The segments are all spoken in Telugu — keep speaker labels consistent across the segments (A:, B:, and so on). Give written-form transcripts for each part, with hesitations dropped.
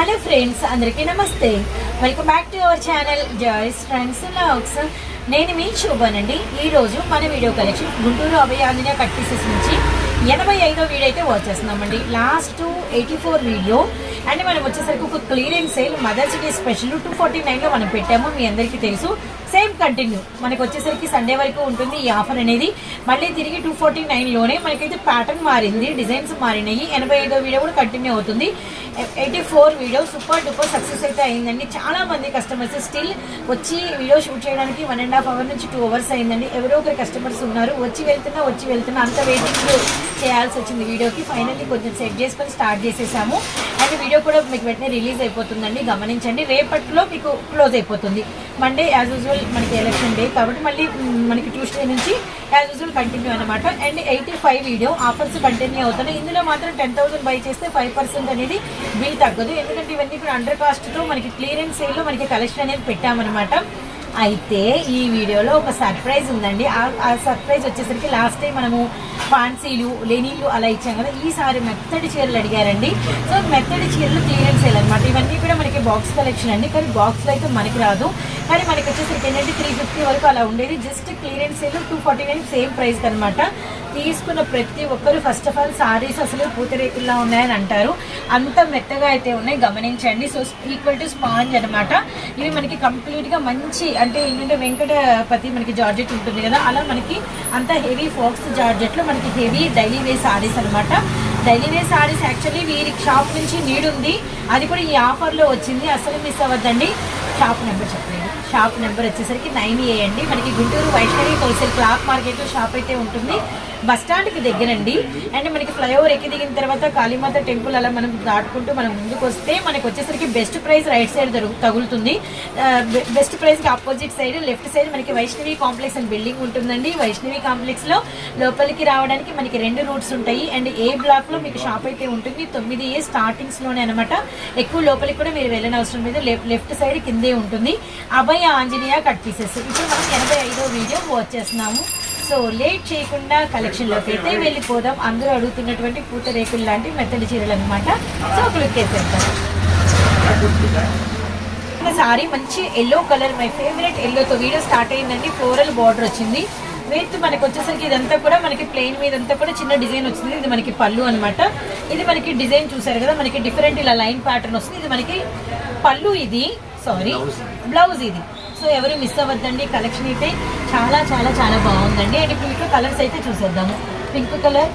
A: హలో ఫ్రెండ్స్, అందరికీ నమస్తే. Welcome back to our channel Joys trends vlogs. నేను మీ శోభానండి. ఈరోజు మన video collection Guntur Abhaya Anjaneya cut pieces నుంచి 85వ వీడియో అయితే వాచ్ చేస్తున్నామండి. లాస్ట్ 84 వీడియో అంటే మనం వచ్చేసరికి ఒక clearance sale mother's day special 249లో మనం పెట్టాము. మీ అందరికీ తెలుసు. సేమ్ కంటిన్యూ మనకు వచ్చేసరికి సండే వరకు ఉంటుంది ఈ ఆఫర్ అనేది. మళ్ళీ తిరిగి 249లోనే మనకైతే ప్యాటర్న్ మారింది, డిజైన్స్ మారినాయి. 85వ వీడియో కూడా కంటిన్యూ అవుతుంది. 84 వీడియో సూపర్ డూపర్ సక్సెస్ అయితే అయిందండి. చాలా మంది కస్టమర్స్ స్టిల్ వచ్చి వీడియో షూట్ చేయడానికి 1.5 అవర్ నుంచి 2 అవర్స్ అయిందండి. ఎవరో ఒకరు కస్టమర్స్ ఉన్నారు, వచ్చి వెళ్తున్నా అంత వెయిటింగ్ చేయాల్సి వచ్చింది వీడియోకి. ఫైనల్లీ కొంచెం సెట్ చేసుకొని స్టార్ట్ చేసేసాము. అండ్ వీడియో కూడా మీకు వెంటనే రిలీజ్ అయిపోతుందండి, గమనించండి. రేపట్లో మీకు క్లోజ్ అయిపోతుంది. మండే యాజ్ యూజువల్ మనకి ఎలక్షన్ డే కాబట్టి మళ్ళీ మనకి ట్యూస్డే నుంచి యాజ్ యూజువల్ కంటిన్యూ అనమాట. అండ్ 85 వీడియో ఆఫర్స్ కంటిన్యూ అవుతున్నాయి. ఇందులో మాత్రం 10,000 బై చేస్తే 5% అనేది బిల్ తగ్గదు. ఎందుకంటే ఇవన్నీ కూడా అండర్ కాస్ట్తో మనకి క్లియరెన్స్ సేల్లో మనకి కలెక్షన్ అనేది పెట్టామన్నమాట. అయితే ఈ వీడియోలో ఒక సర్ప్రైజ్ ఉందండి. ఆ సర్ప్రైజ్ వచ్చేసరికి లాస్ట్ టైం మనము ఫాన్సీలు లెనీళ్ళు అలా ఇచ్చాం కదా, ఈసారి మెత్తడి చీరలు అడిగారండి. సో మెత్తడి చీరలు క్లియరెన్స్ సేల్ అనమాట. ఇవన్నీ కూడా మనకి బాక్స్ కలెక్షన్ అండి, కానీ బాక్స్లో అయితే మనకి రాదు. కానీ మనకి వచ్చేసరికి ఏంటంటే 350 వరకు అలా ఉండేది. Just clearance sale 249 same price అనమాట. తీసుకున్న ప్రతి ఒక్కరు ఫస్ట్ ఆఫ్ ఆల్ సారీస్ అసలు పూతరేకుల్లా ఉన్నాయని అంటారు. అంత మెత్తగా అయితే ఉన్నాయి, గమనించండి. సో ఈక్వల్ టు స్పాంజ్ అనమాట. ఇవి మనకి కంప్లీట్గా మంచి అంటే ఏంటంటే వెంకటపతి మనకి జార్జెట్ ఉంటుంది కదా, అలా మనకి అంత హెవీ ఫోక్స్ జార్జెట్లో మనకి హెవీ డైలీ వేర్ సారీస్ అనమాట. డైలీ వేర్ సారీస్ యాక్చువల్లీ వీరి షాప్ నుంచి నీడ్ ఉంది, అది కూడా ఈ ఆఫర్లో వచ్చింది. అసలు మిస్ అవ్వద్దండి. షాప్ నెంబర్ చెప్పలేదు. షాప్ నెంబర్ వచ్చేసరికి 9A అండి. మనకి గుంటూరు వైష్ణవి హోల్సేల్ క్లాత్ మార్కెట్లో షాప్ అయితే ఉంటుంది, బస్ స్టాండ్కి దగ్గరండి. అండ్ మనకి ఫ్లైఓవర్ ఎక్కి దిగిన తర్వాత కాళీమాత టెంపుల్ అలా మనం దాటుకుంటూ మనం ముందుకు వస్తే మనకి వచ్చేసరికి బెస్ట్ ప్రైస్ రైట్ సైడ్ తగులుతుంది. బెస్ట్ ప్రైస్కి ఆపోజిట్ సైడ్ లెఫ్ట్ సైడ్ మనకి వైష్ణవి కాంప్లెక్స్ అని బిల్డింగ్ ఉంటుందండి. వైష్ణవి కాంప్లెక్స్లో లోపలికి రావడానికి మనకి 2 రూట్స్ ఉంటాయి. అండ్ ఏ బ్లాక్లో మీకు షాప్ అయితే ఉంటుంది 9A స్టార్టింగ్స్లోనే అనమాట. ఎక్కువ లోపలికి కూడా మీరు వెళ్ళిన అవసరం లేదు. లెఫ్ట్ సైడ్ కిందే ఉంటుంది అభయ ఆంజనేయ కట్ పీసెస్. ఇప్పుడు మనం 85వ వీడియో వాచ్ చేస్తున్నాము. సో లేట్ చేయకుండా కలెక్షన్లోకి అయితే వెళ్ళిపోదాం. అందరూ అడుగుతున్నటువంటి పూతరేకులు లాంటి మెత్తడి చీరలు అనమాట. సో క్లిక్ చేసేద్దాం. సారీ మంచి ఎల్లో కలర్, మై ఫేవరెట్ ఎల్లోతో వీడియో స్టార్ట్ అయిందండి. ఫ్లోరల్ బార్డర్ వచ్చింది. విత్ మనకి వచ్చేసరికి ఇదంతా కూడా మనకి ప్లెయిన్ మీద అంతా కూడా చిన్న డిజైన్ వచ్చింది. ఇది మనకి పళ్ళు అనమాట. ఇది మనకి డిజైన్ చూసారు కదా, మనకి డిఫరెంట్ ఇలా లైన్ ప్యాటర్న్ వస్తుంది. ఇది మనకి పళ్ళు, ఇది బ్లౌజ్ ఇది. సో ఎవరు మిస్ అవ్వద్దండి. కలెక్షన్ అయితే చాలా చాలా చాలా బాగుందండి. అండ్ ఇప్పుడు వీటిలో కలర్స్ అయితే చూసేద్దాము. పింక్ కలర్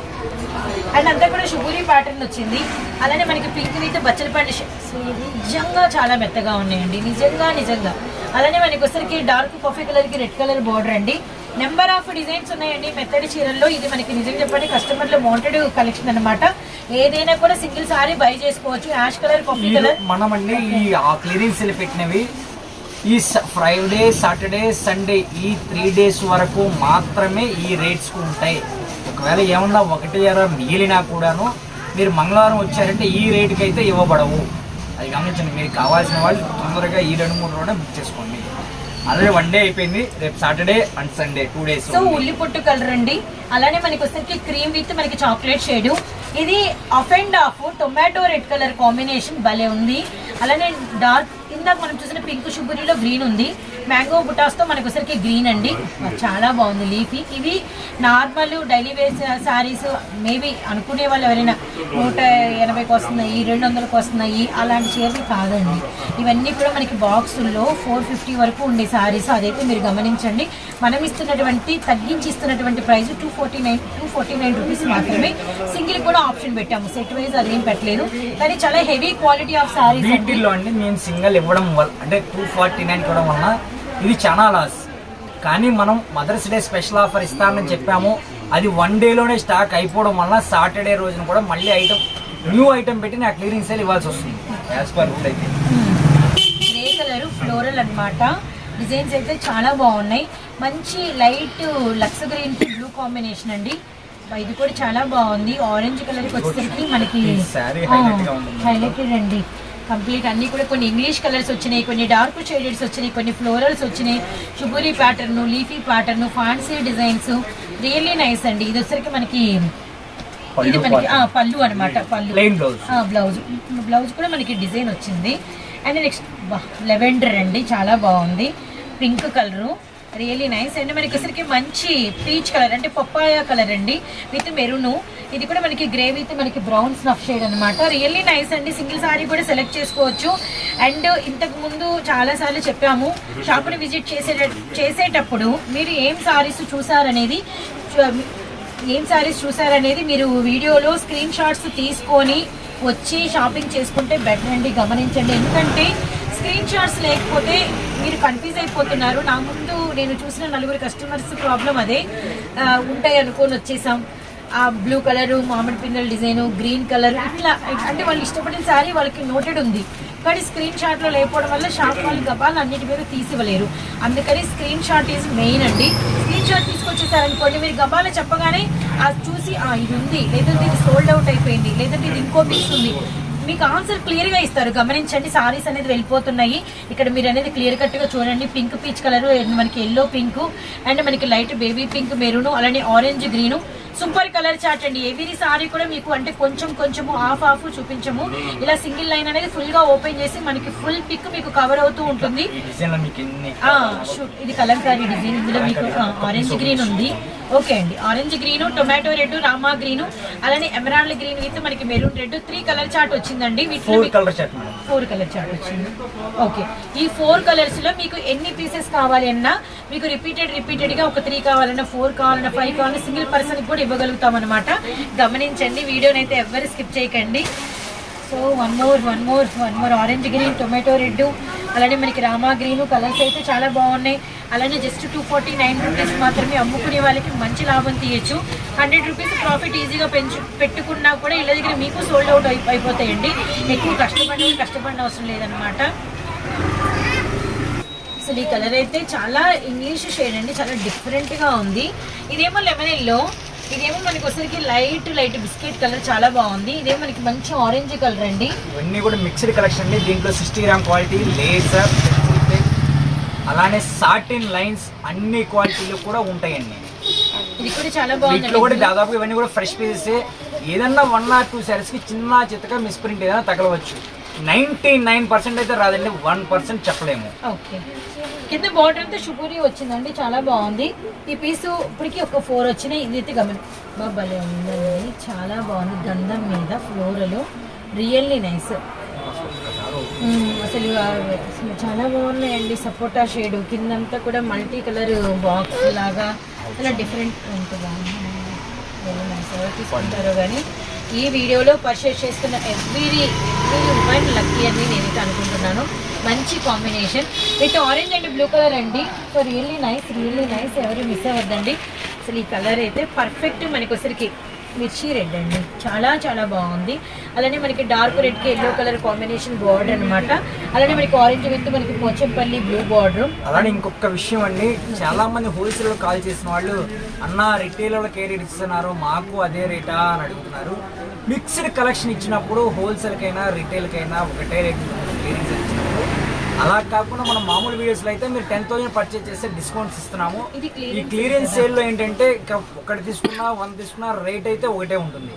A: అండ్ అంతా కూడా షుగరీ ప్యాటర్న్ వచ్చింది. అలానే మనకి పింక్ విత్ బచ్చలపండు. సో నిజంగా చాలా మెత్తగా ఉన్నాయండి, నిజంగా. అలానే మనకి వచ్చరికి డార్క్ కాఫీ కలర్కి రెడ్ కలర్ బార్డర్ అండి. నెంబర్ ఆఫ్ డిజైన్స్ ఉన్నాయండి మెత్తడి చీరల్లో. ఇది మనకి నిజంగా చెప్పండి కస్టమర్లో వాంటెడ్ కలెక్షన్ అనమాట. ఏదైనా కూడా సింగిల్ సారీ బై చేసుకోవచ్చు. Ash colour, coffee colour.
B: మనం అండి ఈ క్లియరెన్స్ పెట్టినవి ఈ ఫ్రైడే, సాటర్డే, సండే ఈ 3 days వరకు మాత్రమే ఈ రేట్స్కు ఉంటాయి. ఒకవేళ ఏమన్నా 1 మిగిలినా కూడాను మీరు మంగళవారం వచ్చారంటే ఈ రేటుకి అయితే ఇవ్వబడవు. అది గమనించండి. మీరు కావాల్సిన వాళ్ళు తొందరగా ఈ 2-3 రోజున బుక్ చేసుకోండి. ఆల్రెడీ 1 day అయిపోయింది. రేపు Saturday and Sunday 2 days.
A: So ఉల్లి పొట్టు కలర్ అండి. అలానే మనకి వచ్చరికి క్రీమ్ విత్ మనకి చాక్లెట్ షేడ్. ఇది half and half tomato red colour combination భలే ఉంది. అలానే డార్క్ ఇందాక మనం చూసిన పింక్ షుగరీలో గ్రీన్ ఉంది. మ్యాంగో బుటాస్తో మనకు వచ్చరికి గ్రీన్ అండి, చాలా బాగుంది లీఫీ. ఇవి normal daily wear saris maybe అనుకునే వాళ్ళు ఎవరైనా 180కి వస్తున్నాయి, 200కి వస్తున్నాయి అలాంటి చీరలు కాదండి. ఇవన్నీ కూడా మనకి బాక్సుల్లో 450 వరకు ఉండే శారీస్. అదైతే మీరు గమనించండి. మనం ఇస్తున్నటువంటి తగ్గించి ఇస్తున్నటువంటి ప్రైస్ 249 రూపీస్ మాత్రమే. సింగిల్ కూడా ఆప్షన్ పెట్టాము, సెట్ వైజ్ అదేం పెట్టలేదు. కానీ చాలా హెవీ క్వాలిటీ ఆఫ్ శారీస్.
B: వీటిల్లో అండి మేము సింగిల్ ఇవ్వడం వల్ల అంటే 249 ఇవ్వడం వల్ల ఇది చాలా లాస్. కానీ మనం మదర్స్ డే స్పెషల్ ఆఫర్ ఇస్తామని చెప్పాము. అది 1 dayలోనే స్టాక్ అయిపోవడం వల్ల సాటర్డే రోజున కూడా మళ్ళీ న్యూ ఐటమ్ పెట్టి నాకు క్లియరింగ్ సేల్ ఇవ్వాల్సి వస్తుంది. యాజ్ పర్ రూల్ అయితే
A: గ్రే కలర్ ఫ్లోరల్ అనమాట. డిజైన్స్ అయితే చాలా బాగున్నాయి. మంచి లైట్ లక్స్ గ్రీన్ కి బ్లూ కాంబినేషన్ అండి. ఇది కూడా చాలా బాగుంది. ఆరెంజ్ కలర్కి వచ్చేసరికి మనకి హైలైటెడ్ అండి కంప్లీట్. అన్ని కూడా కొన్ని ఇంగ్లీష్ కలర్స్ వచ్చినాయి, కొన్ని డార్క్ షేడెడ్స్ వచ్చినాయి, కొన్ని ఫ్లోరల్స్ వచ్చినాయి, sugary pattern, leafy pattern, fancy designs. Really nice అండి. ఇది వచ్చరికి మనకి ఇది మనకి పళ్ళు అనమాట, పళ్ళు
B: ప్లెయిన్ బ్లౌజ్.
A: బ్లౌజ్ కూడా మనకి డిజైన్ వచ్చింది. అండ్ నెక్స్ట్ లెవెండర్ అండి, చాలా బాగుంది. Pink colour, really nice. And మనకి అసలుకి మంచి పీచ్ కలర్ అంటే పప్పాయ కలర్ అండి విత్ మెరూను. ఇది కూడా మనకి గ్రే విత్ మనకి బ్రౌన్ స్నఫ్ షేడ్ అనమాట. రియల్లీ నైస్ అండి. సింగిల్ సారీ కూడా సెలెక్ట్ చేసుకోవచ్చు. అండ్ ఇంతకు ముందు చాలాసార్లు చెప్పాము, షాప్ని విజిట్ చేసేటప్పుడు మీరు ఏం సారీస్ చూసారనేది మీరు వీడియోలో స్క్రీన్ షాట్స్ తీసుకొని వచ్చి షాపింగ్ చేసుకుంటే బెటర్ అండి. గమనించండి, ఎందుకంటే స్క్రీన్ షాట్స్ లేకపోతే మీరు కన్ఫ్యూజ్ అయిపోతున్నారు. నా ముందు నేను చూసిన 4 కస్టమర్స్ ప్రాబ్లం అదే. ఉంటాయి అనుకొని వచ్చేసాం. ఆ బ్లూ కలరు, మామిడి పిందెల డిజైను, గ్రీన్ కలర్, ఇట్లా అంటే వాళ్ళు ఇష్టపడిన శారీ వాళ్ళకి నోటెడ్ ఉంది, కానీ స్క్రీన్ షాట్లో లేకపోవడం వల్ల షాప్ వాళ్ళు గబాలు అన్నిటి మీద తీసివ్వలేరు. అందుకని స్క్రీన్ షాట్ ఈజ్ మెయిన్ అండి. స్క్రీన్ షాట్ తీసుకొచ్చేసారనుకోండి, మీరు గబాల చెప్పగానే అది చూసి ఇది ఉంది, లేదంటే ఇది సోల్డ్ అవుట్ అయిపోయింది, లేదంటే ఇది ఇంకో పీస్ ఉంది, మీకు ఆన్సర్ క్లియర్గా ఇస్తారు. గమనించండి, సారీస్ అనేది వెళ్ళిపోతున్నాయి. ఇక్కడ మీరు అనేది క్లియర్ కట్గా చూడండి. పింక్ పీచ్ కలర్, మనకి ఎల్లో పింక్, అండ్ మనకి లైట్ బేబీ పింక్, మెరూను, అలానే orange green. Super colour chart అండి. ఎవరీ సారీ కూడా మీకు అంటే కొంచెము హాఫ్ చూపించము. ఇలా సింగిల్ లైన్ అనేది ఫుల్ గా ఓపెన్ చేసి మనకి ఫుల్ పిక్ మీకు కవర్ అవుతూ ఉంటుంది. ఇది కలంకారీ డిజైన్. ఇందులో మీకు ఆరెంజ్ గ్రీన్ ఉంది. ఓకే అండి, orange green, tomato red, Rama green, అలానే ఎమరాల్డ్ గ్రీన్ విత్ మనకి మెరూన్ రెడ్. 3 కలర్ చార్ట్ వచ్చిందండి. 4 కలర్ చార్ట్ వచ్చింది. ఓకే, ఈ 4 కలర్స్ లో మీకు ఎన్ని పీసెస్ కావాలి అన్నా, మీకు రిపీటెడ్ గా ఒక 3 కావాలన్నా, 4 కావాలన్నా, 5 కావాలన్నా సింగిల్ పర్సన్ కూడా ఇవ్వగలుగుతాం అనమాట. గమనించండి, వీడియోని అయితే ఎవ్వరు స్కిప్ చేయకండి. So one more orange green, tomato red, అలానే మనకి రామా గ్రీను. కలర్స్ అయితే చాలా బాగున్నాయి. అలానే జస్ట్ 249 రూపీస్ మాత్రమే అమ్ముకునే వాళ్ళకి మంచి లాభం తీయచ్చు. 100 రూపీస్ ప్రాఫిట్ ఈజీగా పెట్టుకున్నా కూడా ఇళ్ళ దగ్గర మీకు సోల్డ్ అవుట్ అయిపోతాయండి. ఎక్కువ కష్టపడిన అవసరం లేదనమాట. అసలు ఈ కలర్ అయితే చాలా ఇంగ్లీష్ షేడ్ అండి, చాలా డిఫరెంట్గా ఉంది. ఇదేమో లెమన్ ఎల్లో, ఇదేమో మనకి వచ్చరికి లైట్ బిస్కెట్ కలర్, చాలా బాగుంది. ఇదేమో మనకి మంచి ఆరెంజ్ కలర్ అండి.
B: ఇవన్నీ కూడా మిక్స్డ్ కలెక్షన్ అండి. దీంట్లో 60 గ్రామ్ క్వాలిటీ లేజర్, అలానే సాటిన్ లైన్స్ అన్ని క్వాలిటీలు కూడా ఉంటాయండి.
A: ఇది కూడా చాలా బాగుంది.
B: వీటిలో కూడా దాదాపు ఇవన్నీ కూడా ఫ్రెష్ పీసెస్. ఏదన్నా 1 or 2 సారీస్ కి చిన్న చిత్తగా మిస్ప్రింట్ ఏదైనా తగలవచ్చు. 99% అయితే రాదండి, 1% చెప్పలేము.
A: ఓకే, కింద బార్డర్ అంతా షుగూరి వచ్చిందండి, చాలా బాగుంది. ఈ పీసు ఇప్పటికి ఒక 4 వచ్చినాయి. ఇదైతే భలే ఉందండి, చాలా బాగుంది. గంధం మీద ఫ్లోరలు, రియల్లీ నైస్. అసలు చాలా బాగున్నాయండి. సపోటా షేడ్ కిందంతా కూడా మల్టీ కలర్ బాక్స్ లాగా అలా డిఫరెంట్ ఉంటుంది. తీసుకుంటారో కానీ ఈ వీడియోలో పర్చేస్ చేస్తున్న ఎవ్రీ ఉమెన్ లక్కీ అని నేనైతే అనుకుంటున్నాను. మంచి combination with orange and blue colour అండి. సో రియల్లీ నైస్, ఎవరు మిస్ అవ్వద్దండి. అసలు ఈ కలర్ అయితే పర్ఫెక్ట్. మనకి వచ్చరికి మిర్చి రెడ్ అండి, చాలా బాగుంది. అలానే మనకి డార్క్ రెడ్కి ఎల్లో కలర్ కాంబినేషన్ బార్డర్ అనమాట. అలానే మనకి ఆరెంజ్ విత్ మనకి పోచంపల్లి బ్లూ బార్డర్.
B: అలానే ఇంకొక విషయం అండి, చాలా మంది హోల్సేల్ కాల్ చేసిన వాళ్ళు అన్న రిటైలర్లకు ఏ రేట్ ఇస్తున్నారు, మాకు అదే రేటా అని అడుగుతున్నారు. మిక్స్డ్ కలెక్షన్ ఇచ్చినప్పుడు హోల్సేల్కైనా రిటైల్కైనా ఒకటే రేట్ క్లియరెన్స్ ఇచ్చినప్పుడు. అలా కాకుండా మనం మామూలు వీడియోస్లో అయితే మీరు 10,000 పర్చేజ్ చేస్తే డిస్కౌంట్స్ ఇస్తున్నాము. ఈ క్లియరెన్స్ సేల్లో ఏంటంటే ఒకటి తీసుకున్నా 1 తీసుకున్నా రేట్ అయితే ఒకటే ఉంటుంది.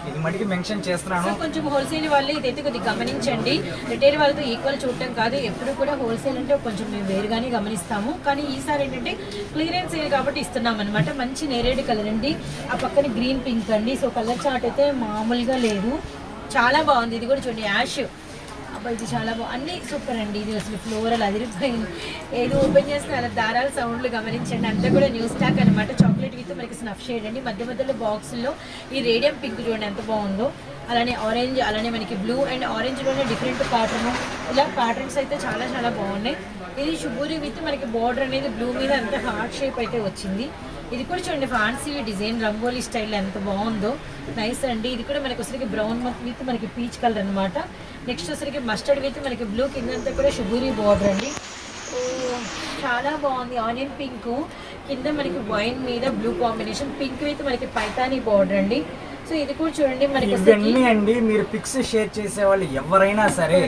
B: ఇది మటుకి మెన్షన్ చేస్తున్నాను.
A: కొంచెం హోల్సేల్ వాళ్ళు ఇదైతే కొద్దిగా గమనించండి. రిటైల్ వాళ్ళతో ఈక్వల్ చూడటం కాదు, ఎప్పుడు కూడా హోల్సేల్ అంటే కొంచెం మేము వేరుగానే గమనిస్తాము. కానీ ఈసారి ఏంటంటే క్లియరెన్స్ సేల్ కాబట్టి ఇస్తున్నాం అనమాట. మంచి నేరేడ్ కలర్ అండి, ఆ పక్కన గ్రీన్ పింక్ అండి. సో కలర్ చార్ట్ అయితే మామూలుగా లేదు, చాలా బాగుంది. ఇది కూడా చూడండి, యాష్. అబ్బా ఇది చాలా బాగుంది, అన్నీ సూపర్ అండి. ఇది అసలు ఫ్లోరల్ అదిరిపోయింది. ఏది ఓపెన్ చేస్తే అలా దారాల సౌండ్లు గమనించండి. అంతా కూడా న్యూ స్టాక్ అనమాట. చాక్లెట్ విత్ మనకి స్నఫ్ షేడ్ అండి. మధ్యలో బాక్సుల్లో ఈ రేడియం పింక్ చూడండి ఎంత బాగుందో. అలానే ఆరెంజ్, అలానే మనకి బ్లూ అండ్ ఆరెంజ్లోనే డిఫరెంట్ ప్యాటర్న్. ఇలా ప్యాటర్న్స్ అయితే చాలా బాగున్నాయి. ఇది షుగూరి విత్ మనకి బార్డర్ అనేది బ్లూ మీద అంత హార్ట్ షేప్ అయితే వచ్చింది. ఇది కూడా చూడండి, ఫ్యాన్సీ డిజైన్ రంగోలీ స్టైల్ ఎంత బాగుందో, నైస్ అండి. ఇది కూడా మనకి వచ్చరికి బ్రౌన్ విత్ మనకి పీచ్ కలర్ అనమాట. నెక్స్ట్ వచ్చరికి మస్టర్డ్ విత్ మనకి బ్లూ, కిందంతా కూడా షుగూరి బార్డర్ అండి. చాలా బాగుంది. ఆనియన్ పింక్ కింద మనకి వైన్ మీద బ్లూ కాంబినేషన్, పింక్ విత్ మనకి పైతానీ బార్డర్ అండి. సో ఇది కూడా చూడండి మనకి
B: ఇవన్నీ అండి. మీరు పిక్స్ షేర్ చేసే వాళ్ళు ఎవరైనా సరే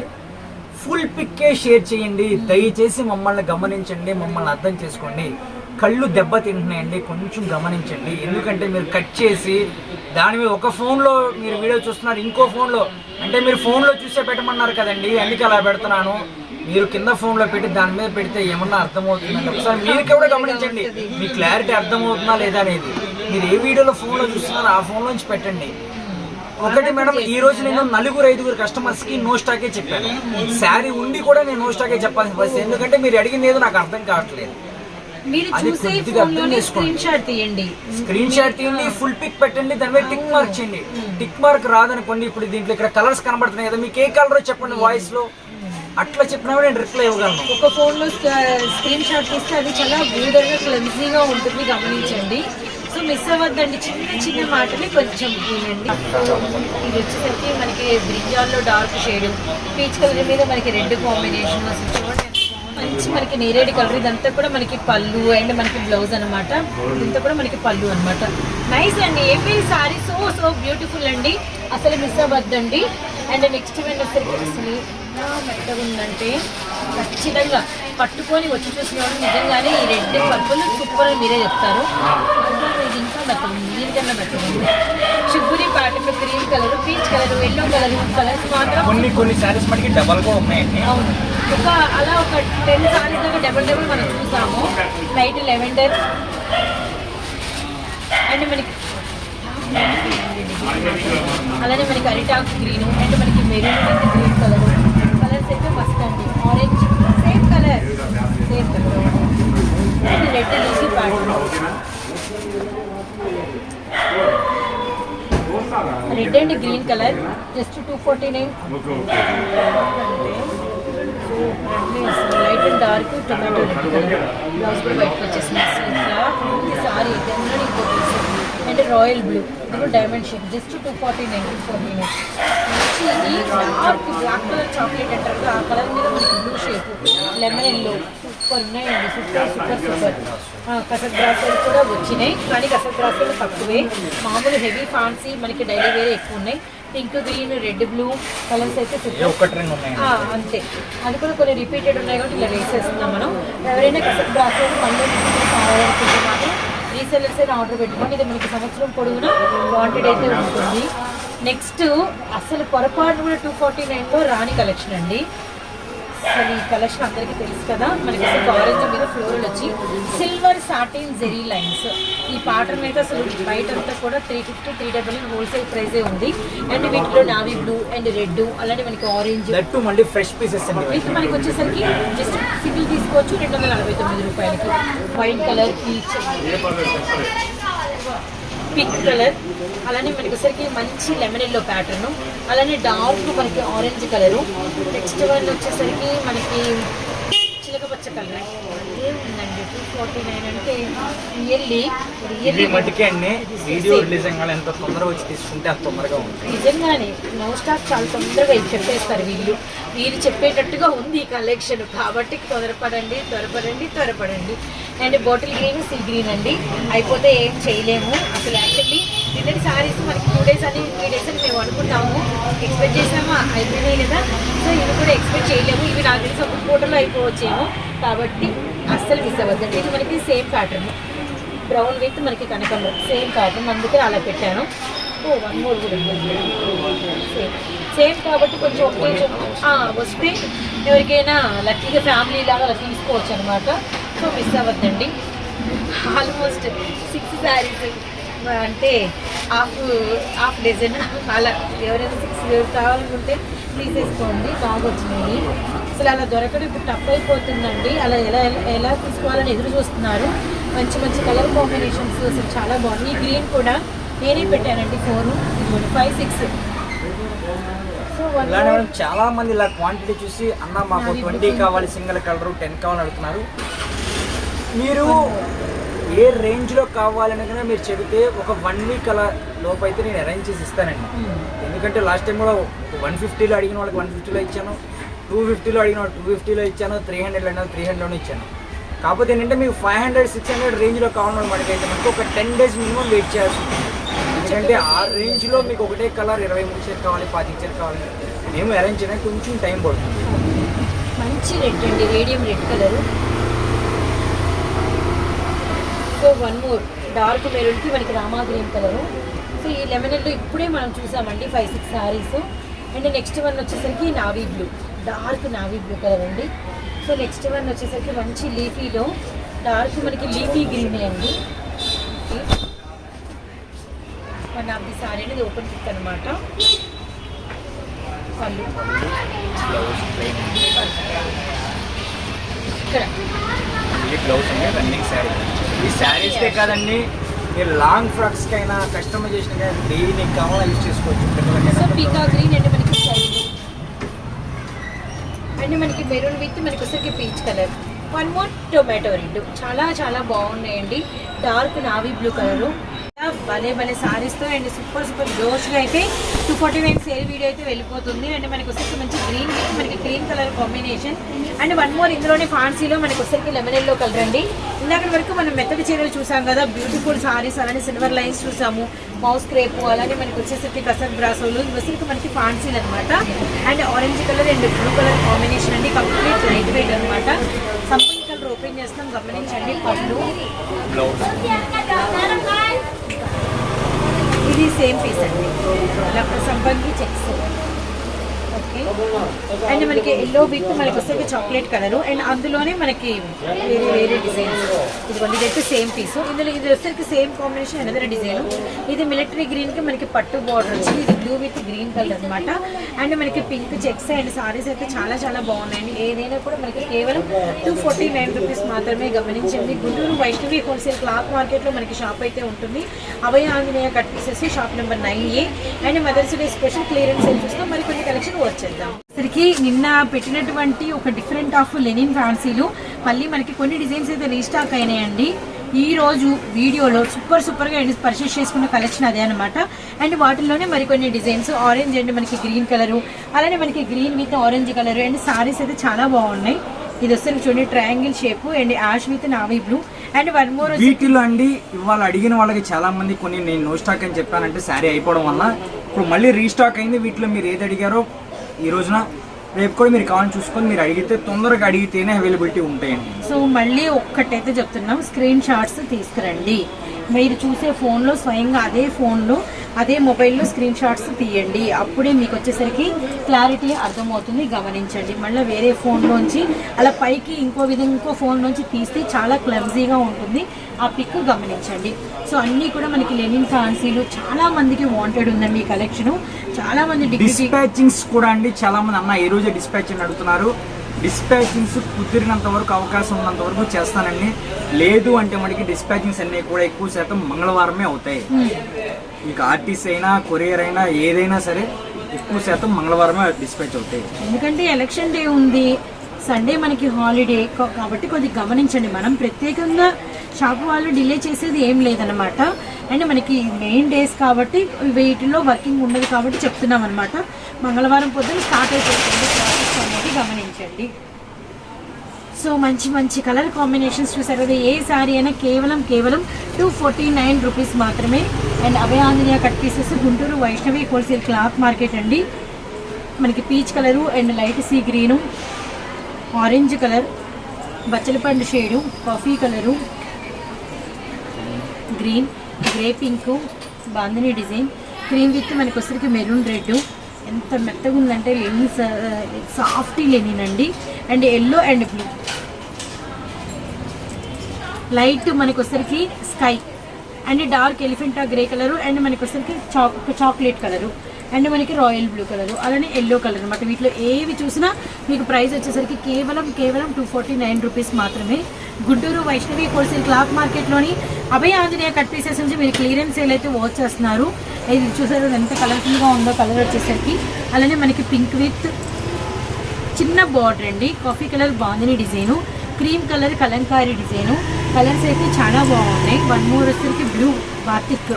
B: ఫుల్ పిక్కే షేర్ చేయండి. దయచేసి మమ్మల్ని గమనించండి, మమ్మల్ని అర్థం చేసుకోండి. కళ్ళు దెబ్బతింటున్నాయండి, కొంచెం గమనించండి. ఎందుకంటే మీరు కట్ చేసి దాని మీద ఒక ఫోన్లో మీరు వీడియో చూస్తున్నారు, ఇంకో ఫోన్లో అంటే మీరు ఫోన్లో చూసే పెట్టమన్నారు కదండి, అందుకే అలా పెడుతున్నాను. మీరు కింద ఫోన్లో పెట్టి దాని మీద పెడితే ఏమన్నా అర్థమవుతుందండి? ఒకసారి మీరు కూడా గమనించండి, మీ క్లారిటీ అర్థమవుతుందా లేదా అనేది. మీరు ఏ వీడియోలో ఫోన్లో చూస్తున్నారో ఆ ఫోన్లోంచి పెట్టండి. ఒకటి మేడం, ఈ రోజు నేను 4-5 కస్టమర్స్కి నో స్టాకే చెప్పాను. శారీ ఉండి కూడా నేను నో స్టాకే చెప్పాల్సిన పరిస్థితి, ఎందుకంటే మీరు అడిగింది ఏదో నాకు అర్థం కావట్లేదు. అది కొద్దిగా అర్థం చేసుకోండి. స్క్రీన్ షాట్ తీయండి, ఫుల్ పిక్ పెట్టండి, దాని మీద టిక్ మార్క్ చేయండి. టిక్ మార్క్ రాదనుకోండి, ఇప్పుడు దీంట్లో ఇక్కడ కలర్స్ కనబడుతున్నాయి కదా, మీకు ఏ కలర్ చెప్పండి వాయిస్ లో, అట్లా చెప్పినా నేను రిప్లై ఇవ్వగలను.
A: ఒక ఫోన్ లో స్క్రీన్ షాట్ తీస్తే అది చాలా బ్యూటిఫుల్ గా క్లెన్సీగా ఉంటుంది, గమనించండి. సో మిస్ అవ్వద్దండి, చిన్న చిన్న మాటలే కొంచెం వినండి. ఇది వచ్చేసరికి మనకి బ్రింజాల్లో డార్క్ షేడ్, పీచ్ కలర్ మీద మనకి రెడ్ కాంబినేషన్, అసలు చూడండి మంచి మనకి నేరేడు కలర్. ఇదంతా కూడా మనకి పళ్ళు అండ్ మనకి బ్లౌజ్ అనమాట, ఇదంతా కూడా మనకి పళ్ళు అనమాట. నైస్ అండి, AP sorry so so beautiful అండి, అసలు మిస్ అవ్వద్దండి. అండ్ నెక్స్ట్ వచ్చేసరికి అసలు మెత్తగా ఉందంటే ఖచ్చితంగా పట్టుకొని వచ్చి చూసిన వాళ్ళు నిజంగానే ఈ రెడ్ పర్పుల్ సూపర్ అని మీరే చెప్తారు. ఇది ఇంకా మెత్తగా ఉంది, దీనికన్నా మెత్తగా ఉంది. షుబ్బురి pattern, green colour, peach colour, yellow colour, colours మాత్రం
B: కొన్ని సారీస్ మనకి డబల్ గా ఉన్నాయండి.
A: అవును, అలా ఒక 10 సారీస్ దాకా డబల్ మనం చూసాము. లైట్ లెవెండర్ అండ్ మనకి అలానే మనకి అరిటాక్ గ్రీన్ అండ్ మనకి maroon with green colour, colours అయితే మస్త్ అండి. Orange same colour and red leafy pattern, red and green colour, just 249. Light and dark tomato red colour, blouse కూడా బయటకు వచ్చేసింది. సారీ అండ్ రాయల్ బ్లూ, ఇది డైమండ్ షేప్, జస్ట్ 249. ఇది డార్క్ బ్లాక్ కలర్ చాక్లెట్ అంటారు, ఆ కలర్ మీద మనకి blue shape, lemon yellow, super ఉన్నాయండి, సూపర్ సూపర్ సూపర్. కసక్ బ్రాసెలు కూడా వచ్చినాయి, కానీ కసక్ బ్రాసెలు తక్కువే, మామూలు హెవీ ఫ్యాన్సీ మనకి డైలీ వేరే ఎక్కువ ఉన్నాయి. Pink, green, red, blue colours అయితే అంతే, అది కూడా కొన్ని రిపీటెడ్ ఉన్నాయి కాబట్టి ఇలా వేసేస్తున్నాం మనం. ఎవరైనా కసక్ బ్రాసెలు మళ్ళీ కావాలనుకుంటే మాత్రం రీసెల్లర్స్ అయినా ఆర్డర్ పెట్టుకోండి, ఇది మనకి సంవత్సరం పొడవునా వాంటెడ్ అయితే ఉంటుంది. నెక్స్ట్ అసలు పొరపాటు కూడా 249లో రాని కలెక్షన్ అండి. అసలు ఈ కలెక్షన్ అందరికీ తెలుసు కదా, మనకి అసలు ఆరెంజ్ మీద ఫ్లోరల్ వచ్చి సిల్వర్ సాటిన్ జెరీ లైన్స్. ఈ ప్యాటర్న్ అయితే అసలు బయట అంతా కూడా 350, 399 హోల్సేల్ ప్రైజే ఉంది. అండ్ వీటిలో నావీ బ్లూ అండ్ రెడ్, అలానే మనకి ఆరెంజ్
B: మళ్ళీ ఫ్రెష్ పీసెస్
A: వీటి మనకి వచ్చేసరికి జస్ట్ సింగిల్ తీసుకోవచ్చు 249 రూపాయలకి. White colour, peach, pink colour, అలానే మనకి వచ్చేసరికి మంచి లెమన్ ఎల్లో ప్యాటర్న్, అలానే డార్క్ మనకి ఆరెంజ్ కలరు. నెక్స్ట్ వన్ వచ్చేసరికి మనకి చిలక పచ్చ కలర్, అదే ఉందండి 249 అంటే రియల్లీ
B: మటుకే అండి. వీడియో రిలీజ్ అయ్యాలి, ఎంత తొందరగా వచ్చి తీసుకుంటే అంత తొందరగా ఉంటుంది.
A: నిజంగానే నో స్టాక్ చాలా తొందరగా చెప్పేస్తారు వీళ్ళు చెప్పేటట్టుగా ఉంది ఈ కలెక్షన్, కాబట్టి త్వరపడండి. And bottle green, sea green అండి, అయిపోతే ఏం చేయలేము అసలు. యాక్చువల్లీ నిన్నటి సారీస్ మనకి 2 days అని 3 days అని మేము అనుకున్నాము, ఎక్స్పెక్ట్ చేసామా, అయిపోయినాయి కదా. సో ఇవి కూడా ఎక్స్పెక్ట్ చేయలేము, ఇవి నాకు తెలిసి ఒక ఫోటోలో అయిపోవచ్చేమో, కాబట్టి అస్సలు మిస్ అవ్వద్దండి. ఇది మనకి సేమ్ ప్యాటర్న్, బ్రౌన్ విత్ మనకి కనకంబరం సేమ్ ప్యాటర్న్, అందుకే అలా పెట్టాను. వన్ మోర్ కూడా సేమ్ కాబట్టి కొంచెం వస్తే ఎవరికైనా లక్కీగా ఫ్యామిలీ లాగా అలా తీసుకోవచ్చు అనమాట. సో మిస్ అవ్వద్దండి. ఆల్మోస్ట్ 6 శారీస్ అంటే హాఫ్ డజన్ అలా, ఎవరైనా 6 కావాలనుకుంటే తీసేసుకోండి, బాగా వచ్చినాయి. అసలు అలా దొరకడం ఇప్పుడు టఫ్ అయిపోతుందండి, అలా ఎలా తీసుకోవాలని ఎదురు చూస్తున్నారు. మంచి కలర్ కాంబినేషన్స్ అసలు చాలా బాగుంది. ఈ గ్రీన్ కూడా నేనే పెట్టానండి 4, 5, 6.
B: చాలా మంది ఇలా క్వాంటిటీ చూసి అన్న మాకు 20 కావాలి, సింగిల్ కలర్ 10 కావాలని అడుగుతున్నారు. మీరు ఏ రేంజ్లో కావాలనగా మీరు చెబితే ఒక 1 week అలా లోపు అయితే నేను అరేంజ్ చేసి ఇస్తానండి. ఎందుకంటే లాస్ట్ టైం కూడా 150లో అడిగిన వాళ్ళకి 150లో ఇచ్చాను, 250లో అడిగిన వాళ్ళు 250లో ఇచ్చాను, 300లో అడిగిన 300లోనే ఇచ్చాను. కాకపోతే ఏంటంటే మీకు 500, 600 రేంజ్లో కావాలని మనకైతే మనకు ఒక 10 days మినిమం వెయిట్ చేయాల్సి ఉంటుంది. ఎందుకంటే ఆ రేంజ్లో మీకు ఒకటే కలర్ 23 చీర కావాలి, 25 చీర కావాలి, మేము అరేంజ్ చేయడానికి కొంచెం టైం పడుతుంది.
A: మంచి రెడ్ అండి, radium red colour, so one more dark మెరూన్కి మనకి రామా గ్రీన్ కలరు. సో ఈ లెమన్ ఎల్లో ఇప్పుడే మనం చూసామండి 5-6 శారీస్. అండ్ నెక్స్ట్ వన్ వచ్చేసరికి navy blue, dark navy blue colour అండి. సో నెక్స్ట్ వన్ వచ్చేసరికి మంచి లీఫీలో డార్క్ మనకి లీఫీ గ్రీన్ అండి. వన్ ఆఫ్ ది సారీ అనేది ఓపెన్ పిక్ అనమాట. పళ్ళు ఇక్కడ
B: ఈ శారీస్కే కాదండి, మీరు లాంగ్ ఫ్రాక్స్కి అయినా కస్టమైజేషన్ దేనికి కావాలో యూజ్ చేసుకోవచ్చు.
A: సో పీకా గ్రీన్ అంటే మనకి అండ్ మనకి మెరూన్ విత్ మనకి వచ్చేసరికి peach colour. One more tomato red, చాలా చాలా బాగున్నాయండి. డార్క్ నావీ బ్లూ కలరు, భలే భలే సారీస్తో అండ్ సూపర్ జోష్గా అయితే 249 సేల్ వీడియో అయితే వెళ్ళిపోతుంది. అండ్ మనకి వచ్చేసి మంచి గ్రీన్ విత్ మనకి green colour combination. And one more ఇందులోనే ఫాన్సీలో మనకి వచ్చేసరికి లెమన్ ఎల్లో కలర్ అండి. ఇందాక వరకు మనం మెత్తడి చీరలు చూసాం కదా, బ్యూటిఫుల్ సారీస్, అలానే సిల్వర్ లైన్స్ చూసాము, మౌస్ క్రేపు, అలానే మనకి వచ్చేసరికి కసర్ బ్రాసోలు, ఇవి వచ్చేసరికి మనకి ఫాన్సీలు అనమాట. And orange colour and blue colour combination అండి, కంప్లీట్ లైట్ వెయిట్ అనమాట. సంపంగి కలర్ ఓపెన్ చేస్తాం, గమనించండి. పళ్ళు ఇది సేమ్ పీస్ అండి, సంపంగి చెక్స్. ఓకే, అండ్ మనకి ఎల్లో విత్ మనకి వస్తే చాక్లెట్ కలర్ అండ్ అందులోనే మనకి వేరే వేరే డిజైన్స్. ఇదిగోండి, ఇదైతే సేమ్ పీస్. ఇందులో ఇది వచ్చేసరికి సేమ్ కాంబినేషన్ అనదర్ డిజైన్. ఇది మిలిటరీ గ్రీన్కి మనకి పట్టు బార్డర్ వచ్చింది, ఇది బ్లూ విత్ గ్రీన్ కలర్ అనమాట. అండ్ మనకి పింక్ చెక్స్ అండ్ సారీస్ అయితే చాలా చాలా బాగున్నాయండి. ఏదైనా కూడా మనకి కేవలం 249 రూపీస్ మాత్రమే. గమనించండి, గుంటూరు వైష్ణవి హోల్సేల్ క్లాత్ మార్కెట్లో మనకి షాప్ అయితే ఉంటుంది. Abhaya Anjaneya cut pieces, shop number 9A. And mother's day special clearance sale చూస్తాం. మరి కొన్ని కలెక్షన్ వచ్చేద్దాం. సరికి నిన్న పెట్టినటువంటి ఒక డిఫరెంట్ ఆఫ్ లెనిన్ ఫ్యాన్సీలు మళ్ళీ మనకి కొన్ని డిజైన్స్ అయితే రీస్టాక్ అయినాయండి. ఈ రోజు వీడియోలో సూపర్గా పర్చేస్ చేసుకున్న కలెక్షన్ అదే అనమాట. అండ్ వాటిల్లోనే మరికొన్ని డిజైన్స్, ఆరెంజ్ అండ్ మనకి గ్రీన్ కలరు, అలానే మనకి green with orange colour. And saris అయితే చాలా బాగున్నాయి. ఇది వస్తుంది చూడండి, triangle shape and ash with navy blue. And one more
B: వీటిలో అండి ఇవాళ అడిగిన వాళ్ళకి చాలా మంది కొన్ని నేను నో స్టాక్ అని చెప్పానంటే శారీ అయిపోవడం వల్ల ఇప్పుడు మళ్ళీ రీస్టాక్ అయింది. వీటిలో మీరు ఏది అడిగారో ఈ రోజున రేపు కూడా మీరు కావాలని చూసుకొని మీరు అడిగితే తొందరగా అడిగితేనే అవైలబిలిటీ ఉంటాయండి.
A: సో మళ్ళీ ఒక్కటైతే చెప్తున్నాం, స్క్రీన్ షాట్స్ తీసుకురండి. మీరు చూసే ఫోన్లో స్వయంగా అదే ఫోన్లో అదే మొబైల్లో స్క్రీన్ షాట్స్ తీయండి. అప్పుడే మీకు వచ్చేసరికి క్లారిటీ అర్థమవుతుంది. గమనించండి, మళ్ళీ వేరే ఫోన్లోంచి అలా పైకి ఇంకో విధంగా ఇంకో ఫోన్లోంచి తీస్తే చాలా క్లమ్జీగా ఉంటుంది ఆ పిక్. గమనించండి. సో అన్నీ కూడా మనకి లెనిన్ ఫ్యాన్సీలు చాలా మందికి వాంటెడ్ ఉందండి ఈ కలెక్షన్. చాలా మంది
B: డిస్పాచింగ్స్ కూడా అండి, చాలా మంది అన్న ఈ రోజే డిస్పాచ్ అని అడుగుతున్నారు. డిస్పాచింగ్స్ కుదిరినంత వరకు, అవకాశం ఉన్నంత వరకు చేస్తానండి. లేదు అంటే మనకి డిస్పాచింగ్స్ అన్నీ కూడా ఎక్కువ శాతం మంగళవారమే అవుతాయి. మీకు ఆర్టీసీ అయినా కొరియర్ అయినా ఏదైనా సరే ఎక్కువ శాతం మంగళవారమే డిస్పాచ్ అవుతాయి.
A: ఎందుకంటే ఎలక్షన్ డే ఉంది, సండే మనకి హాలిడే కాబట్టి కొద్దిగా గమనించండి. మనం ప్రత్యేకంగా షాప్ వాళ్ళు డిలే చేసేది ఏం లేదనమాట. అండ్ మనకి మెయిన్ డేస్ కాబట్టి వీటిలో వర్కింగ్ ఉండదు కాబట్టి చెప్తున్నాం అనమాట. మంగళవారం పొద్దున స్టార్ట్ అయిపోతుంది ప్రాసెస్ అనేది. గమనించండి. సో మంచి మంచి కలర్ కాంబినేషన్స్ చూసారు కదా. ఏ శారీ అయినా కేవలం 249 రూపీస్ మాత్రమే. And Abhaya Anjaneya cut pieces, Guntur Vaishnavi wholesale cloth market అండి. మనకి peach colour and light sea green, orange colour, బచ్చలపండు shade, coffee colour, green, grey pink, bandhani design, cream with మనకి వచ్చరికి మెరూన్ రెడ్. ఎంత మెత్తగా ఉందంటే లెనిన్, సాఫ్టీ లెనిన్ అండి. And yellow and blue, light మనకి వచ్చరికి sky and dark elephant grey colour and మనకి వచ్చరికి చాక్లెట్ కలరు అండ్ మనకి రాయల్ బ్లూ కలరు, అలానే ఎల్లో కలర్ అనమాట. వీటిలో ఏవి చూసినా మీకు ప్రైస్ వచ్చేసరికి కేవలం 249 రూపీస్ మాత్రమే. గుంటూరు వైష్ణవి హోల్సేల్ క్లాత్ మార్కెట్లోని అభయ ఆంజనేయ కట్ పీసెస్ నుంచి మీరు క్లియరెన్స్ సేల్ అయితే వాచ్ చేస్తున్నారు. ఇది చూసారు ఎంత కలర్ఫుల్గా ఉందో కలర్ వచ్చేసరికి. అలానే మనకి పింక్ విత్ చిన్న బార్డర్ అండి, coffee colour bandhani design, cream colour Kalamkari design. Colours అయితే చాలా బాగున్నాయి. వన్ మోర్ వచ్చేసరికి బ్లూ బాతిక్,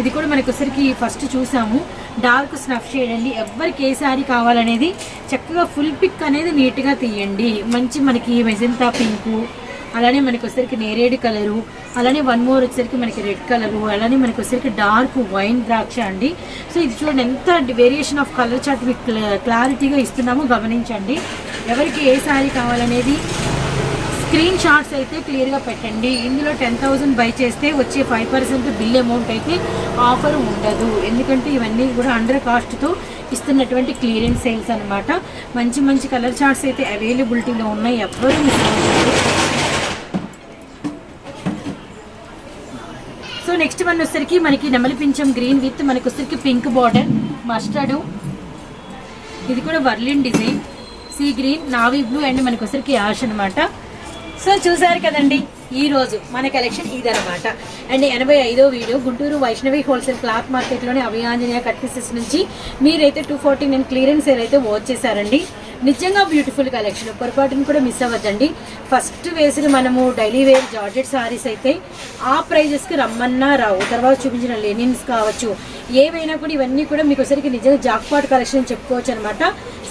A: ఇది కూడా మనకి వచ్చరికి ఫస్ట్ చూసాము. డార్క్ స్నఫ్ షేడ్ అండి. ఎవరికి ఏ శారీ కావాలనేది చక్కగా ఫుల్ పిక్ అనేది నీట్గా తీయండి. మంచి మనకి మెజంతా పింకు, అలానే మనకి వచ్చరికి నేరేడు కలరు, అలానే వన్ మోర్ వచ్చరికి మనకి రెడ్ కలరు, అలానే మనకి వచ్చరికి డార్క్ వైన్ ద్రాక్ష అండి. సో ఇది చూడండి ఎంత వేరియేషన్ ఆఫ్ కలర్ చార్ట్ మీకు క్లారిటీగా ఇస్తున్నామో గమనించండి. ఎవరికి ఏ శారీ కావాలనేది స్క్రీన్ షాట్స్ అయితే క్లియర్గా పెట్టండి. ఇందులో 10,000 బై చేస్తే వచ్చే 5% బిల్ అమౌంట్ అయితే ఆఫర్ ఉండదు. ఎందుకంటే ఇవన్నీ కూడా అండర్ కాస్ట్తో ఇస్తున్నటువంటి క్లియరెన్స్ సేల్స్ అనమాట. మంచి మంచి కలర్ చార్ట్స్ అయితే అవైలబిలిటీలో ఉన్నాయి, ఎవ్వరూ మిస్ అవ్వదు. సో నెక్స్ట్ వన్ వచ్చేసరికి మనకి నెమలి పింఛం గ్రీన్ విత్ మనకి వచ్చేసరికి పింక్ బార్డర్, మస్టర్డ్, ఇది కూడా వర్లిన్ design, sea green, navy blue and మనకి వచ్చేసరికి యాష్ అనమాట. సో చూసారు కదండి, ఈ రోజు మన కలెక్షన్ ఇదనమాట. అండ్ 85వ video Guntur Vaishnavi wholesale cloth మార్కెట్లోని అభయాంజనేయ కట్ పీసెస్ నుంచి మీరైతే 249 క్లియరెన్స్ సేల్ అయితే వాచ్ చేశారండి. నిజంగా బ్యూటిఫుల్ కలెక్షన్, పొరపాటును కూడా మిస్ అవ్వద్దండి. ఫస్ట్ వేసిన మనము డైలీ వేర్ జార్జెట్ సారీస్ అయితే ఆ ప్రైజెస్కి రమ్మన్నా రావు. తర్వాత చూపించిన లెనిన్స్ కావచ్చు, ఏవైనా కూడా ఇవన్నీ కూడా మీకు ఒకసారికి నిజంగా జాక్పాట్ కలెక్షన్ చెప్పుకోవచ్చు అనమాట.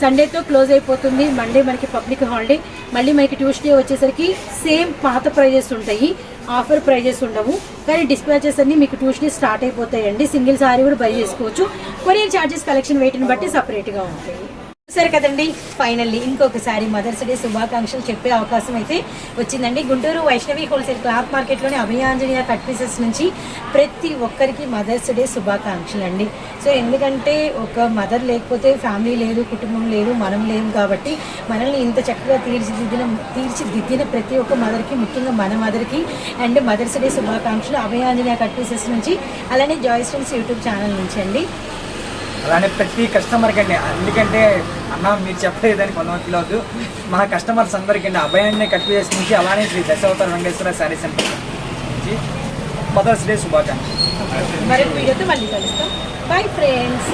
A: సండేతో క్లోజ్ అయిపోతుంది, మండే మనకి పబ్లిక్ హాలిడే, మళ్ళీ మనకి ట్యూస్డే వచ్చేసరికి సేమ్ పాత ప్రైజెస్ ఉంటాయి, ఆఫర్ ప్రైజెస్ ఉండవు. కానీ డిస్పాచెస్ అన్ని మీకు ట్యూస్డే స్టార్ట్ అయిపోతాయండి. సింగిల్ సారీ కూడా బై చేసుకోవచ్చు. కొరియర్ ఛార్జెస్ కలెక్షన్ వెయిట్ని బట్టి సపరేట్గా ఉంటాయి. సరే కదండి, ఫైనల్లీ ఇంకొకసారి మదర్స్ డే శుభాకాంక్షలు చెప్పే అవకాశం అయితే వచ్చిందండి. గుంటూరు వైష్ణవి హోల్సేల్ క్లాత్ మార్కెట్లోని అభయాంజనేయ కట్ పీసెస్ నుంచి ప్రతి ఒక్కరికి మదర్స్ డే శుభాకాంక్షలు అండి. సో ఎందుకంటే ఒక మదర్ లేకపోతే ఫ్యామిలీ లేదు, కుటుంబం లేదు, మనం లేము. కాబట్టి మనల్ని ఇంత చక్కగా తీర్చిదిద్దిన ప్రతి ఒక్క మదర్కి, ముఖ్యంగా మన మదర్కి అండ్ మదర్స్ డే శుభాకాంక్షలు అభయాంజనేయ కట్ పీసెస్ నుంచి, అలానే జాయ్స్ ఫ్రెండ్స్ యూట్యూబ్ ఛానల్ నుంచి అండి.
B: అలానే ప్రతి కస్టమర్కి అండి, ఎందుకంటే అన్న మీరు చెప్పలేదని కొంతమంది ఫీల్ అవుతూ, మన కస్టమర్స్ అందరికీ అండి అభయాన్ని కట్ పీసెస్ నుంచి, అలానే శ్రీ దశావతార వెంకటేశ్వర శారీ సెంటర్ నుంచి మదర్స్ డే శుభాకాంక్షలు.
A: మరొక వీడియోతో మళ్ళీ కలుస్తాం. Bye friends.